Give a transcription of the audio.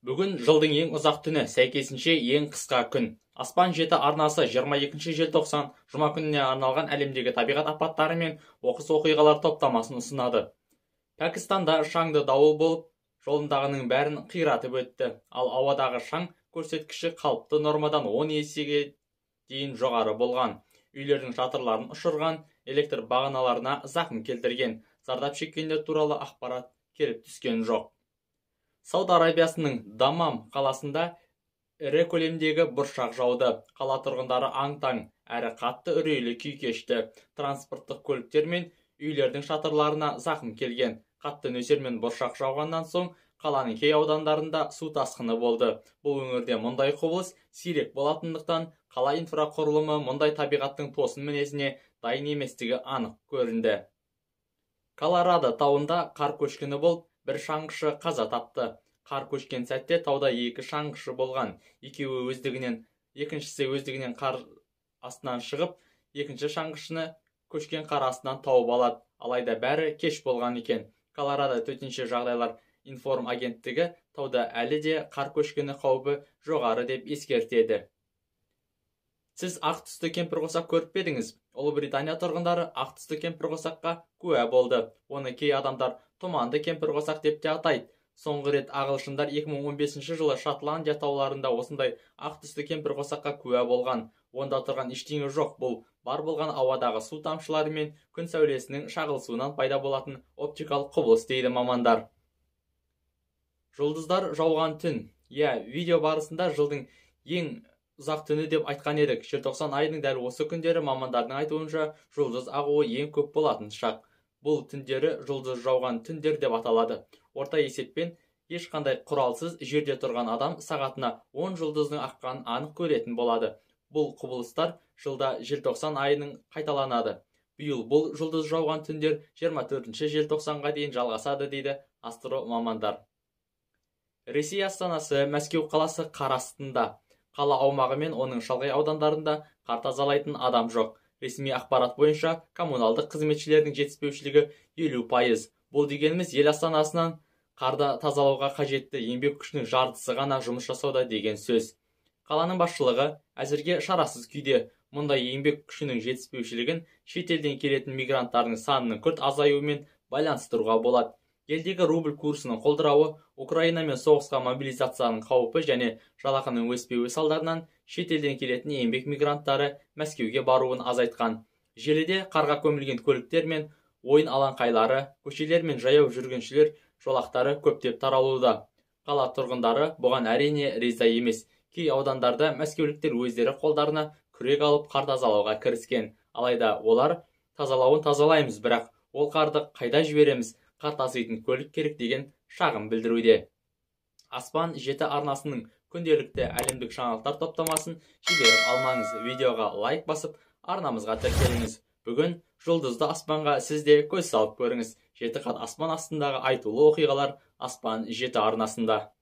Бүгін жылдың ең ұзақ түні, сәйкесінше ең қысқа күн. Аспан жеті арнасы 22 желтоқсан жұма күніне арналған әлемдегі табиғат апаттары мен оқыс оқиғалар топтамасын ұсынады. Пәкістанда шаңды дауыл болып, жолындағының бәрін қиратып өтті, ал ауадағы шаң көрсеткіші қалыпты нормадан 10 есеге дейін жоғары болған. Үйлердің шатырларын ұшырған, электр бағаналарына зақым келтірген. Зардап шеккендер туралы ақпарат келіп түскен жоқ. Сауд Арабиясының Даммам қаласында ірі көлемдегі бұршақ жауды. Қала тұрғындары аң-таң әрі қатты үрейлі күй кешті. Транспорттық көліктер мен үйлердің шатырларына зақым келген. Қатты нөсер мен бұршақ жауғаннан соң қаланың кей аудандарында су тасқыны болды. Бұл өңірде мұндай құбылыс сирек болатындықтан, қала инфрақұрылымы мұндай табиғаттың тосын мінезіне дайын еместігі анық көрінді. Колорадо тауында қар көшкіні болып, бір шаңғышы қаза тапты. Қар көшкен сәтте тауда екі шаңғышы болған. Екіншісі өздігінен қар астынан шығып, екінші шаңғышыны көшкен қар астынан тауып алады. Алайда бәрі кеш болған екен. Колорадо төтенше жағдайлар информ агенттігі тауда әлі де қар көшкіні қаупі жоғары деп ескертеді. Сіз ақ түсті кемпірқосақ көріп пе едіңіз? Ұлыбритания тұрғындары ақ түсті кемпірқосаққа куә болды. Оны кей адамдар тұманды кемпірқосақ деп те атайды. Соңғы рет ағылшындар 2015 жылы Шотландия тауларында осындай ақ түсті кемпірқосаққа куә болған. Онда тұрған ештеңе жоқ, бұл бар болған ауадағы су тамшылары мен күн сәулесінің шағылысуынан пайда болатын оптикалық құбылыс дейді мамандар. Жұлдыздар жауған түн. Видео барысында жылдың ең ұзақ түні деп айтқан едік. Желтоқсан айының дәл осы күндері мамандардың айтуынша жұлдыз ағуы ең көп болатын шақ. Бұл түндері жұлдыз жауған түндер деп аталады. Орта есеппен ешқандай құралсыз жерде тұрған адам сағатына 10 жұлдыздың аққанын анық көретін болады. Бұл құбылыстар жылда желтоқсан айының қайталанады. Биыл бұл жұлдыз жауған түндер 24 желтоқсанға дейін жалғасады дейді астро мамандар. Ресей астанасы Мәскеу қаласы қар астында. Қала аумағы мен оның шалғай аудандарында қар тазалайтын адам жоқ. Ресми ақпарат бойынша коммуналдық қызметшілердің жетіспеушілігі 50%. Бұл дегеніміз ел астанасынан қарды тазалауға қажетті еңбек күшінің жартысы ғана жұмыс жасауда деген сөз. Қаланың басшылығы әзірге шарасыз күйде. Мұндай еңбек күшінің жетіспеушілігін шетелден келетін мигранттардың санының күрт азаюымен байланыстыруға болады. Елдегі рубль курсының құлдырауы, Украина мен соғысқа мобилизацияның қаупі және жалақының өспеуі салдарынан шетелден келетін еңбек мигранттары Мәскеуге баруын азайтқан. Желіде қарға көмілген көліктер мен ойын алаңқайлары, көшелер мен жаяу жүргіншілер жолақтары көптеп таралуда. Қала тұрғындары бұған әрине риза емес. Кей аудандарда мәскеуліктер өздері қолдарына күрек алып қар тазалауға кіріскен. Алайда олар тазалауын тазалаймыз, бірақ ол қарды қайда жібереміз? Қар таситын көлік керек деген шағым білдіруде. Аспан жеті арнасының күнделікті әлемдік жаңалықтар топтамасын жіберіп алмаңыз. Видеоға лайк басып, арнамызға тіркеліңіз. Бүгін жұлдызды аспанға сіз де көз салып көріңіз. Жеті қат аспан астындағы айтулы оқиғалар Аспан жеті арнасында.